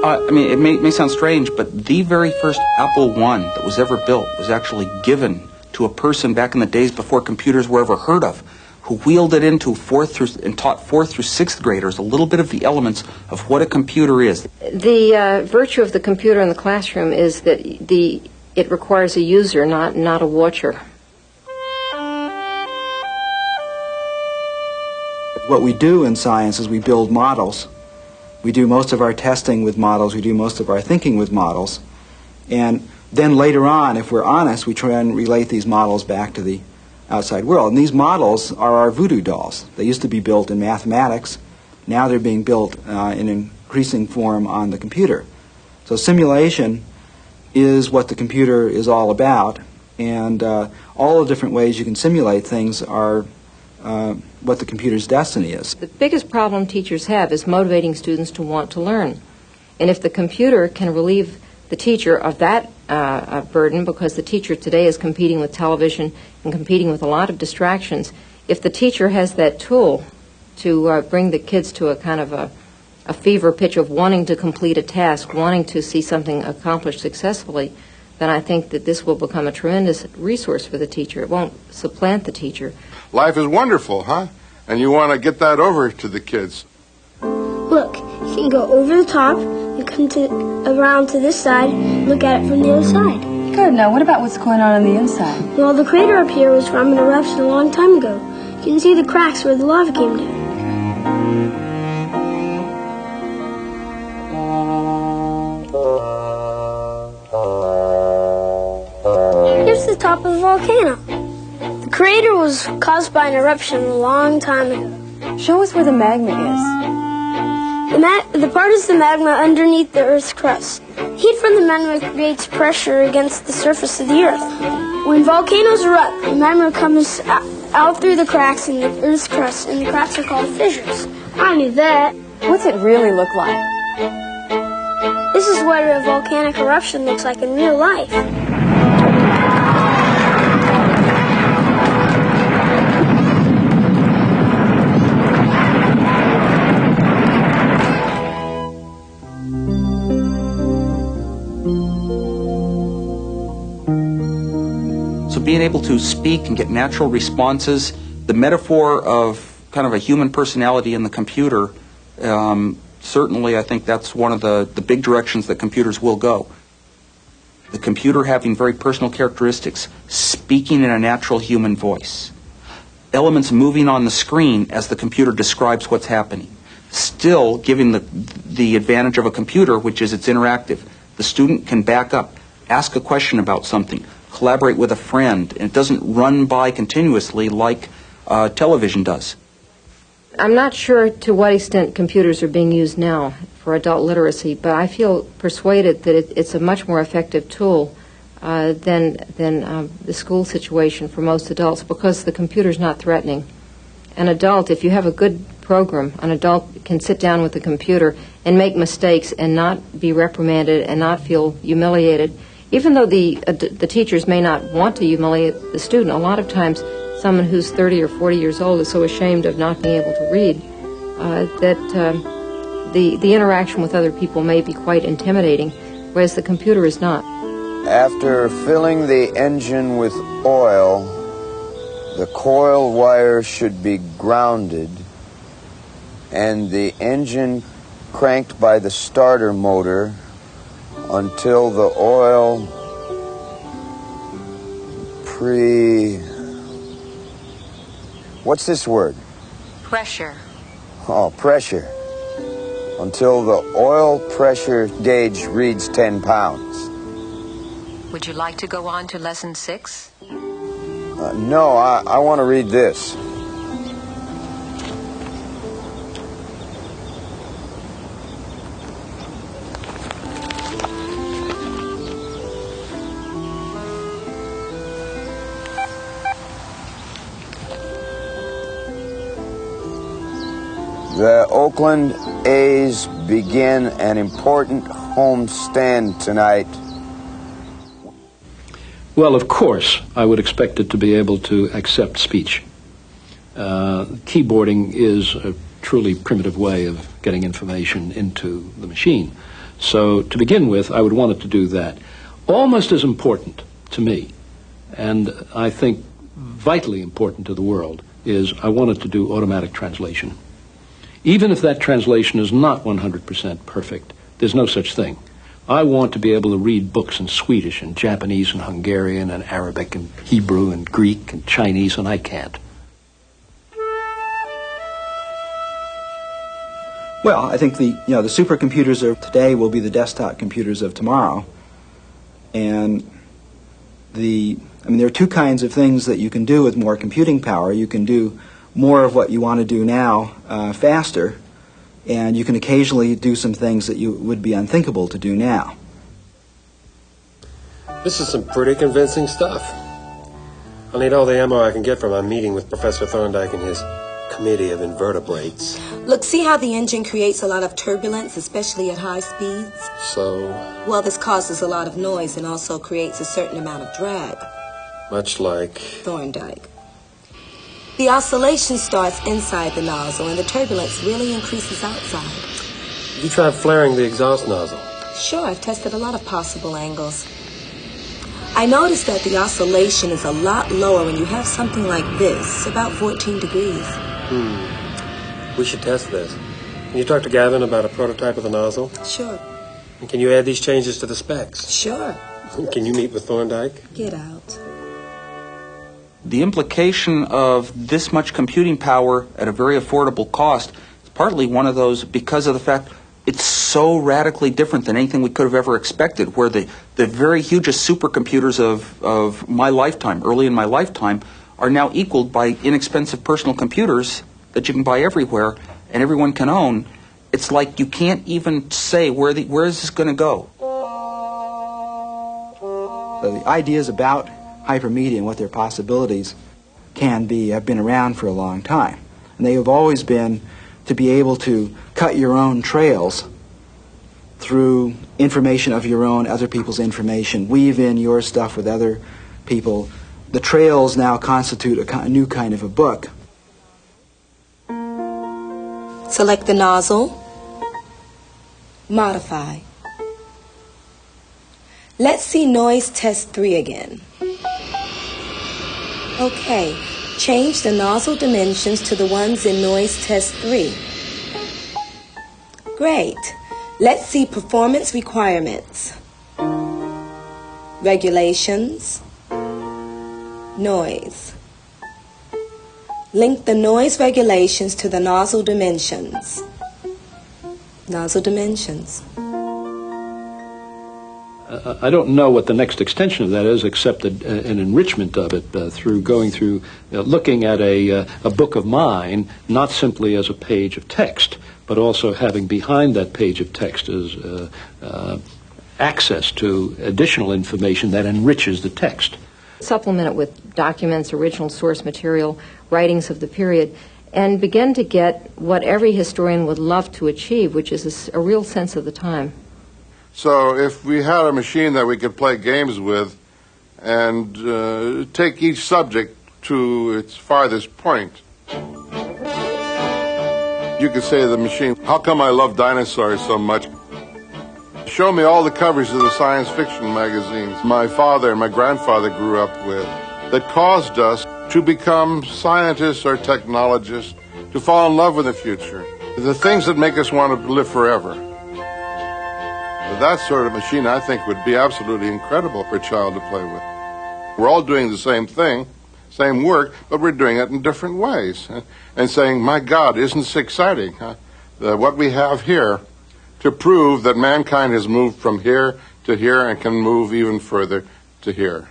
I mean, it may sound strange, but the very first Apple I that was ever built was actually given to a person back in the days before computers were ever heard of, who wheeled it into taught 4th through 6th graders a little bit of the elements of what a computer is. The virtue of the computer in the classroom is that it requires a user, not a watcher. What we do in science is we build models. We do most of our testing with models. We do most of our thinking with models. And then later on, if we're honest, we try and relate these models back to the outside world. And these models are our voodoo dolls. They used to be built in mathematics. Now they're being built in increasing form on the computer. So simulation is what the computer is all about. And all the different ways you can simulate things are what the computer's destiny is. The biggest problem teachers have is motivating students to want to learn. And if the computer can relieve the teacher of that burden, because the teacher today is competing with television and competing with a lot of distractions, if the teacher has that tool to bring the kids to a kind of a fever pitch of wanting to complete a task, wanting to see something accomplished successfully, then I think that this will become a tremendous resource for the teacher. It won't supplant the teacher. Life is wonderful, huh? And you want to get that over to the kids. Look, you can go over the top, you come around to this side, look at it from the other side. Good. Now, what about what's going on the inside? Well, the crater up here was from an eruption a long time ago. You can see the cracks where the lava came down. Here's the top of a volcano. The crater was caused by an eruption a long time ago. Show us where the magma is. The part is the magma underneath the Earth's crust. Heat from the magma creates pressure against the surface of the Earth. When volcanoes erupt, the magma comes out through the cracks in the Earth's crust, and the cracks are called fissures. I knew that. What's it really look like? This is what a volcanic eruption looks like in real life. So being able to speak and get natural responses, the metaphor of kind of a human personality in the computer, certainly I think that's one of the big directions that computers will go. The computer having very personal characteristics, speaking in a natural human voice. Elements moving on the screen as the computer describes what's happening. Still giving the advantage of a computer, which is it's interactive. The student can back up, ask a question about something, collaborate with a friend, and it doesn't run by continuously like television does. I'm not sure to what extent computers are being used now for adult literacy, but I feel persuaded that it's a much more effective tool than the school situation for most adults, because the computer's not threatening. An adult, if you have a good program, an adult can sit down with the computer and make mistakes and not be reprimanded and not feel humiliated. Even though the teachers may not want to humiliate the student, a lot of times someone who's 30 or 40 years old is so ashamed of not being able to read that the interaction with other people may be quite intimidating, whereas the computer is not. After filling the engine with oil, the coil wire should be grounded and the engine cranked by the starter motor until the oil what's this word? Pressure. Oh, pressure. Until the oil pressure gauge reads 10 pounds. Would you like to go on to lesson 6? No, I want to read this. The Oakland A's begin an important homestand tonight. Well, of course, I would expect it to be able to accept speech. Keyboarding is a truly primitive way of getting information into the machine. So to begin with, I would want it to do that. Almost as important to me, and I think vitally important to the world, is I want it to do automatic translation. Even if that translation is not 100% perfect, there's no such thing. I want to be able to read books in Swedish and Japanese and Hungarian and Arabic and Hebrew and Greek and Chinese, and I can't. Well, I think the supercomputers of today will be the desktop computers of tomorrow. And there are two kinds of things that you can do with more computing power. You can do more of what you want to do now faster, and you can occasionally do some things that would be unthinkable to do now. This is some pretty convincing stuff. I'll need all the ammo I can get for my meeting with Professor Thorndike and his committee of invertebrates. Look, see how the engine creates a lot of turbulence, especially at high speeds? So? Well, this causes a lot of noise and also creates a certain amount of drag. Much like? Thorndike. The oscillation starts inside the nozzle and the turbulence really increases outside. You tried flaring the exhaust nozzle? Sure, I've tested a lot of possible angles. I noticed that the oscillation is a lot lower when you have something like this, about 14 degrees. We should test this. Can you talk to Gavin about a prototype of the nozzle? Sure. And can you add these changes to the specs? Sure. Can you meet with Thorndike? Get out. The implication of this much computing power at a very affordable cost is partly one of those because of the fact it's so radically different than anything we could have ever expected, where the very hugest supercomputers of my lifetime, early in my lifetime, are now equaled by inexpensive personal computers that you can buy everywhere and everyone can own. It's like you can't even say where is this going to go. So the ideas about hypermedia and what their possibilities can be have been around for a long time. And they have always been to be able to cut your own trails through information of your own, other people's information, weave in your stuff with other people. The trails now constitute a new kind of a book. Select the nozzle. Modify. Let's see noise test 3 again. Okay, change the nozzle dimensions to the ones in noise test 3. Great. Let's see performance requirements. Regulations. Noise. Link the noise regulations to the nozzle dimensions. Nozzle dimensions. I don't know what the next extension of that is, except an enrichment of it through going through, looking at a book of mine, not simply as a page of text, but also having behind that page of text as access to additional information that enriches the text. Supplement it with documents, original source material, writings of the period, and begin to get what every historian would love to achieve, which is a real sense of the time. So if we had a machine that we could play games with and take each subject to its farthest point, you could say to the machine, how come I love dinosaurs so much? Show me all the covers of the science fiction magazines my father and my grandfather grew up with that caused us to become scientists or technologists, to fall in love with the future, the things that make us want to live forever. That sort of machine, I think, would be absolutely incredible for a child to play with. We're all doing the same thing, same work, but we're doing it in different ways. And saying, my God, isn't this exciting? What we have here to prove that mankind has moved from here to here and can move even further to here.